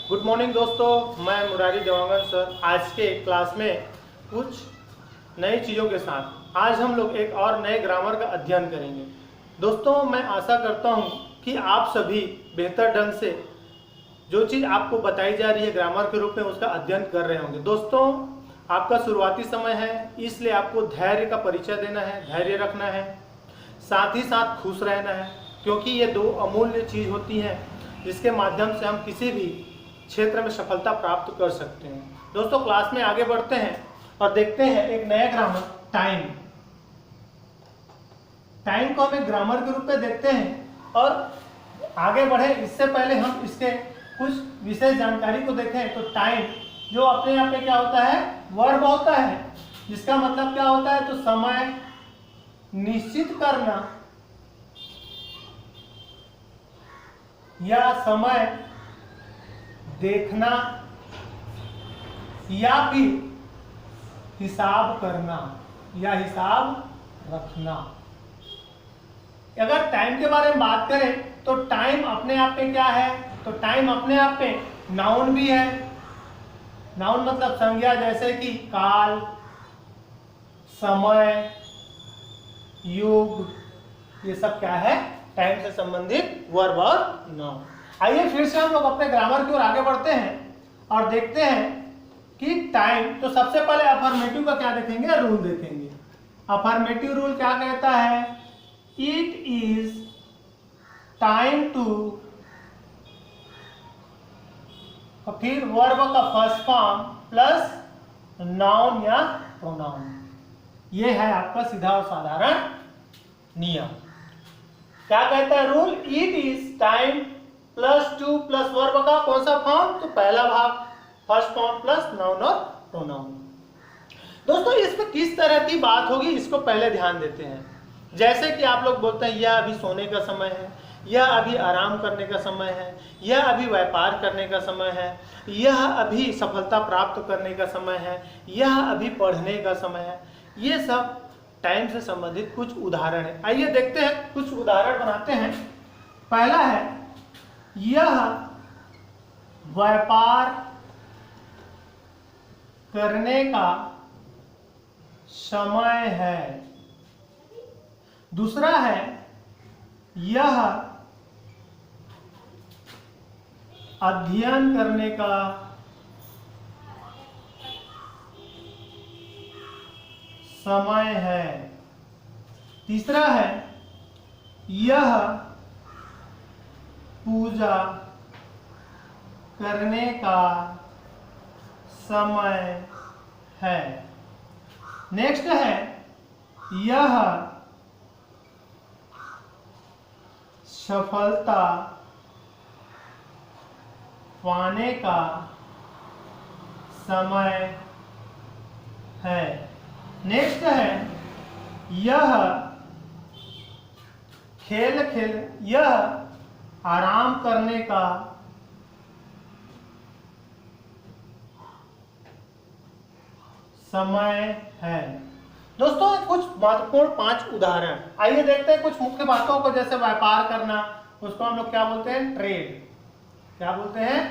Good morning दोस्तों, मैं Murari Dewangan sir. आज के क्लास में कुछ नई चीज़ों के साथ आज हम लोग एक और नए ग्रामर का अध्ययन करेंगे। दोस्तों, मैं आशा करता हूं कि आप सभी बेहतर ढंग से जो चीज़ आपको बताई जा रही है ग्रामर के रूप में उसका अध्ययन कर रहे होंगे। दोस्तों, आपका शुरुआती समय है, इसलिए आपको धैर्य का परिचय देना है, धैर्य रखना है, साथ ही साथ खुश रहना है, क्योंकि ये दो अमूल्य चीज़ होती हैं जिसके माध्यम से हम किसी भी क्षेत्र में सफलता प्राप्त कर सकते हैं। दोस्तों, क्लास में आगे बढ़ते हैं और देखते हैं एक नया ग्रामर टाइम। टाइम को हम एक ग्रामर के रूप में देखते हैं और आगे बढ़े इससे पहले हम इसके कुछ विशेष जानकारी को देखें तो टाइम जो अपने आप में क्या होता है, वर्ब होता है, जिसका मतलब क्या होता है तो समय निश्चित करना या समय देखना या फिर हिसाब करना या हिसाब रखना। अगर टाइम के बारे में बात करें तो टाइम अपने आप में क्या है, तो टाइम अपने आप में नाउन भी है। नाउन मतलब संज्ञा, जैसे कि काल, समय, युग, ये सब क्या है, टाइम से संबंधित वर्ब और नाउन। आइए फिर से हम लोग अपने ग्रामर की ओर आगे बढ़ते हैं और देखते हैं कि टाइम, तो सबसे पहले अफर्मेटिव का क्या देखेंगे, रूल देखेंगे। अफर्मेटिव रूल क्या कहता है, इट इज टाइम टू, फिर वर्ब का फर्स्ट फॉर्म प्लस नाउन या प्रोनाउन। ये है आपका सीधा और साधारण नियम। क्या कहता है rule, it is time plus to plus verb का कौन सा फॉर्म, तो पहला भाग फर्स्ट फॉर्म प्लस नाउन और प्रोनाउन। दोस्तों, इसमें किस तरह की बात होगी इसको पहले ध्यान देते हैं। जैसे कि आप लोग बोलते हैं यह अभी सोने का समय है, यह अभी आराम करने का समय है, यह अभी व्यापार करने का समय है, यह अभी सफलता प्राप्त करने का समय है, यह अभी पढ़ने का समय है। ये सब टाइम से संबंधित कुछ उदाहरण है। आइए देखते हैं, कुछ उदाहरण बनाते हैं। पहला है, यह व्यापार करने का समय है। दूसरा है, यह अध्ययन करने का समय है। तीसरा है, यह पूजा करने का समय है। नेक्स्ट है, यह सफलता पाने का समय है। नेक्स्ट है, यह यह आराम करने का समय है। दोस्तों, कुछ महत्वपूर्ण 5 उदाहरण। आइए देखते हैं कुछ मुख्य बातों को। जैसे व्यापार करना, उसको हम लोग क्या बोलते हैं, ट्रेड। क्या बोलते हैं,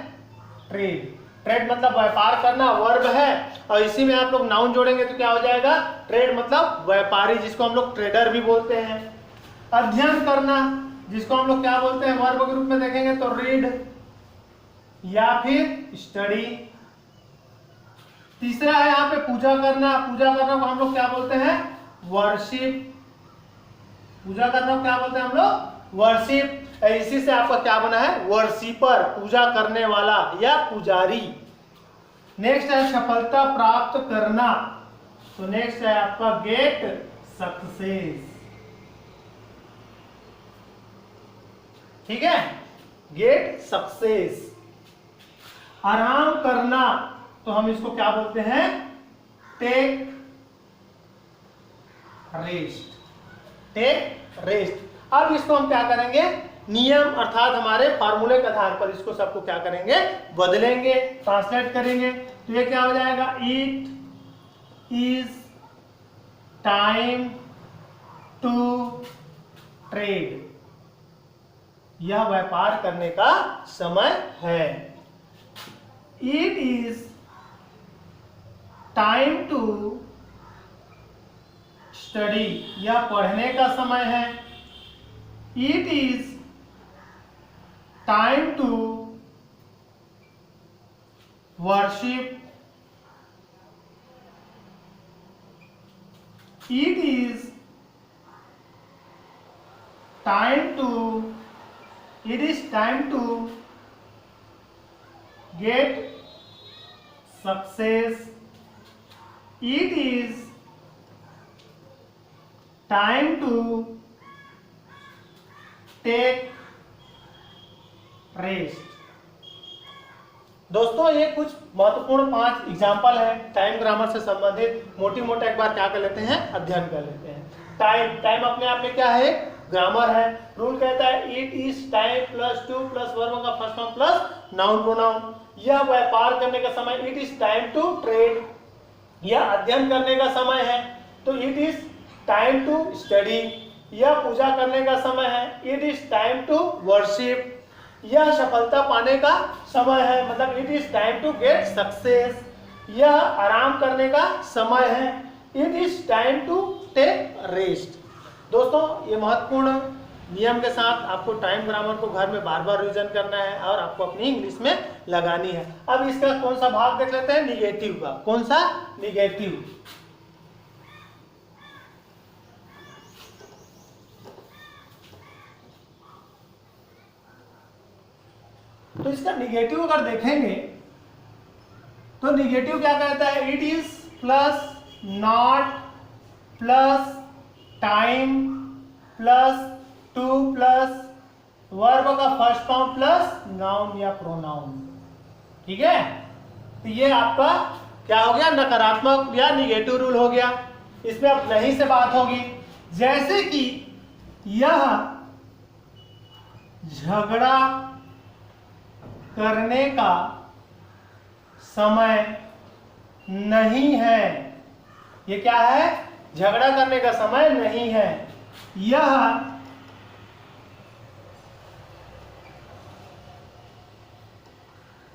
ट्रेड। ट्रेड मतलब व्यापार करना, वर्ब है, और इसी में आप लोग नाउन जोड़ेंगे तो क्या हो जाएगा, ट्रेड मतलब व्यापारी, जिसको हम लोग ट्रेडर भी बोलते हैं। अध्ययन करना, जिसको हम लोग क्या बोलते हैं, वर्ब के रूप में देखेंगे तो रीड या फिर स्टडी। तीसरा है यहाँ पे पूजा करना। पूजा करना को हम लोग क्या बोलते हैं, वर्शिप। पूजा करना को क्या बोलते हैं हम लोग, वर्शिप। इसी से आपका क्या बना है, वर्शिपर, पूजा करने वाला या पुजारी। नेक्स्ट है सफलता प्राप्त करना, तो नेक्स्ट है आपका गेट सक्सेस। ठीक है, गेट सक्सेस। आराम करना, तो हम इसको क्या बोलते हैं, टेक रेस्ट। Take rest. अब इसको हम क्या करेंगे, नियम अर्थात हमारे फार्मूले के आधार पर इसको सबको क्या करेंगे, बदलेंगे, ट्रांसलेट करेंगे। तो ये क्या हो जाएगा, it is time to trade. यह व्यापार करने का समय है। It is time to study, यह पढ़ने का समय है। It is time to worship, it is time to get success, it is time to take rest। दोस्तों ये कुछ महत्वपूर्ण 5 एग्जाम्पल है टाइम ग्रामर से संबंधित। मोटी मोटा एक बार क्या कर लेते हैं, अध्ययन कर लेते हैं। टाइम अपने आप में क्या है, ग्रामर है। रूल कहता है it is time plus to plus verb का first form plus noun pronoun. यह व्यापार करने का समय, it is time to trade. यह अध्ययन करने का समय है तो it is time to study. यह पूजा करने का समय है, it is time to worship. यह सफलता पाने का समय है, मतलब it is time to get success. यह आराम करने का समय है, it is time to take rest. दोस्तों ये महत्वपूर्ण नियम के साथ आपको टाइम ग्रामर को घर में बार बार रिवीजन करना है और आपको अपनी इंग्लिश में लगानी है। अब इसका कौन सा भाग देख लेते हैं, निगेटिव का। कौन सा, निगेटिव। तो इसका निगेटिव अगर देखेंगे तो निगेटिव क्या कहता है, it is plus not plus time plus to plus verb का फर्स्ट फॉर्म प्लस नाउन या प्रोनाउन। ठीक है, तो ये आपका क्या हो गया, नकारात्मक या निगेटिव रूल हो गया। इसमें अब नहीं से बात होगी, जैसे कि यह झगड़ा करने का समय नहीं है। ये क्या है, झगड़ा करने का समय नहीं है। यह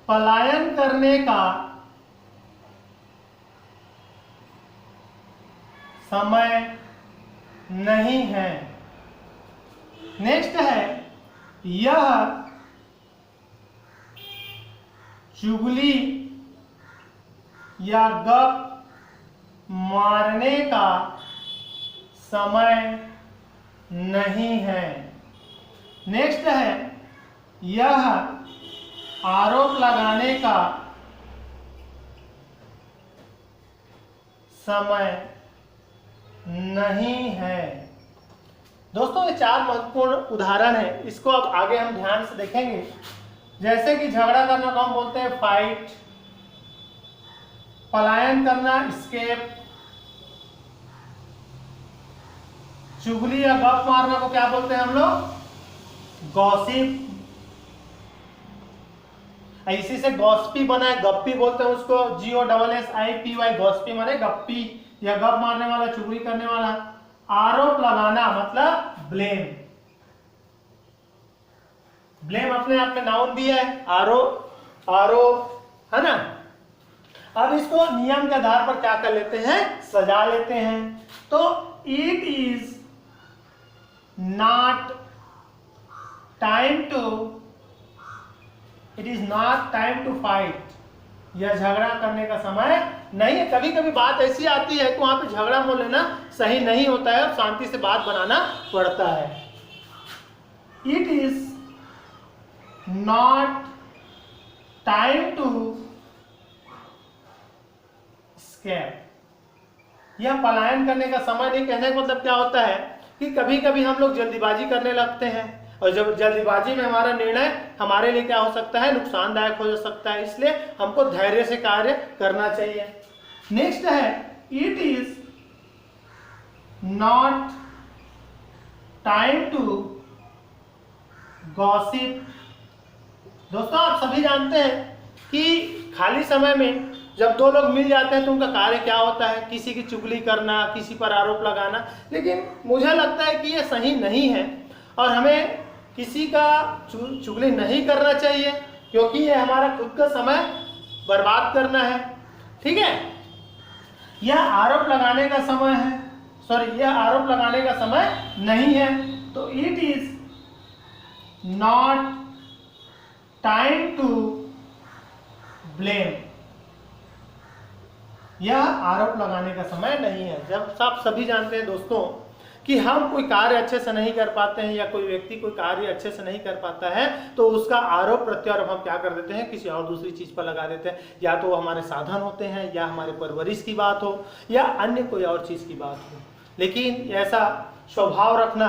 पलायन करने का समय नहीं है। नेक्स्ट है, यह चुगली या गप मारने का समय नहीं है। नेक्स्ट है, यह आरोप लगाने का समय नहीं है। दोस्तों ये 4 महत्वपूर्ण उदाहरण है, इसको अब आगे हम ध्यान से देखेंगे। जैसे कि झगड़ा करना को हम बोलते हैं फाइट, पलायन करना एस्केप, चुगली या गप मारना को क्या बोलते हैं हम लोग, गॉसिप। इसी से गॉसिपी बना है, गप्पी बोलते हैं उसको, GOSSIPY, गॉसिपी माने गप्पी या गप मारने वाला, चुगली करने वाला। आरोप लगाना मतलब ब्लेम, ब्लेम अपने आप में नाउन भी है, आरोप है ना। अब इसको नियम के आधार पर क्या कर लेते हैं, सजा लेते हैं। तो it is not time to fight, यह झगड़ा करने का समय नहीं है। कभी कभी बात ऐसी आती है कि वहां पे झगड़ा बोल लेना सही नहीं होता है और शांति से बात बनाना पड़ता है। It is not time to escape, यह पलायन करने का समय नहीं। कहने का मतलब क्या होता है कि कभी कभी हम लोग जल्दीबाजी करने लगते हैं और जब जल्दीबाजी में हमारा निर्णय हमारे लिए क्या हो सकता है, नुकसानदायक हो सकता है। इसलिए हमको धैर्य से कार्य करना चाहिए। नेक्स्ट है, it is not time to gossip. दोस्तों आप सभी जानते हैं कि खाली समय में जब 2 लोग मिल जाते हैं तो उनका कार्य क्या होता है, किसी की चुगली करना, किसी पर आरोप लगाना। लेकिन मुझे लगता है कि ये सही नहीं है और हमें किसी का चुगली नहीं करना चाहिए, क्योंकि ये हमारा खुद का समय बर्बाद करना है, ठीक है। यह आरोप लगाने का समय है, सॉरी यह आरोप लगाने का समय नहीं है, तो it is not time to blame. यह आरोप लगाने का समय नहीं है। जब आप सभी जानते हैं दोस्तों कि हम कोई कार्य अच्छे से नहीं कर पाते हैं या कोई व्यक्ति कोई कार्य अच्छे से नहीं कर पाता है, तो उसका आरोप प्रत्यारोप हम क्या कर देते हैं, किसी और दूसरी चीज पर लगा देते हैं। या तो वो हमारे साधन होते हैं, या हमारे परवरिश की बात हो, या अन्य कोई और चीज की बात हो। लेकिन ऐसा स्वभाव रखना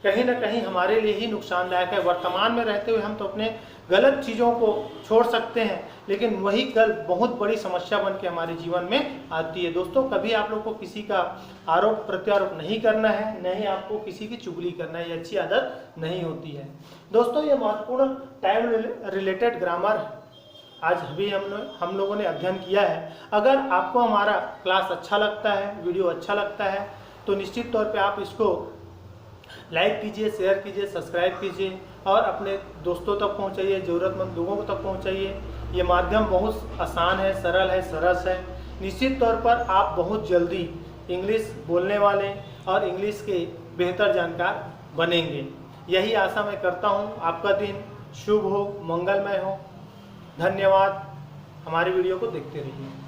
कहीं ना कहीं हमारे लिए ही नुकसानदायक है। वर्तमान में रहते हुए हम तो अपने गलत चीज़ों को छोड़ सकते हैं, लेकिन वही कल बहुत बड़ी समस्या बन के हमारे जीवन में आती है। दोस्तों, कभी आप लोग को किसी का आरोप प्रत्यारोप नहीं करना है, नहीं आपको किसी की चुगली करना है, ये अच्छी आदत नहीं होती है। दोस्तों, ये महत्वपूर्ण टाइम रिलेटेड ग्रामर आज अभी हम लोगों ने अध्ययन किया है। अगर आपको हमारा क्लास अच्छा लगता है, वीडियो अच्छा लगता है, तो निश्चित तौर पे आप इसको लाइक कीजिए, शेयर कीजिए, सब्सक्राइब कीजिए और अपने दोस्तों तक पहुंचाइए, ज़रूरतमंद लोगों तक पहुंचाइए। ये माध्यम बहुत आसान है, सरल है, सरस है। निश्चित तौर पर आप बहुत जल्दी इंग्लिश बोलने वाले और इंग्लिश के बेहतर जानकार बनेंगे। यही आशा मैं करता हूं। आपका दिन शुभ हो, मंगलमय हो। धन्यवाद। हमारे वीडियो को देखते रहिए।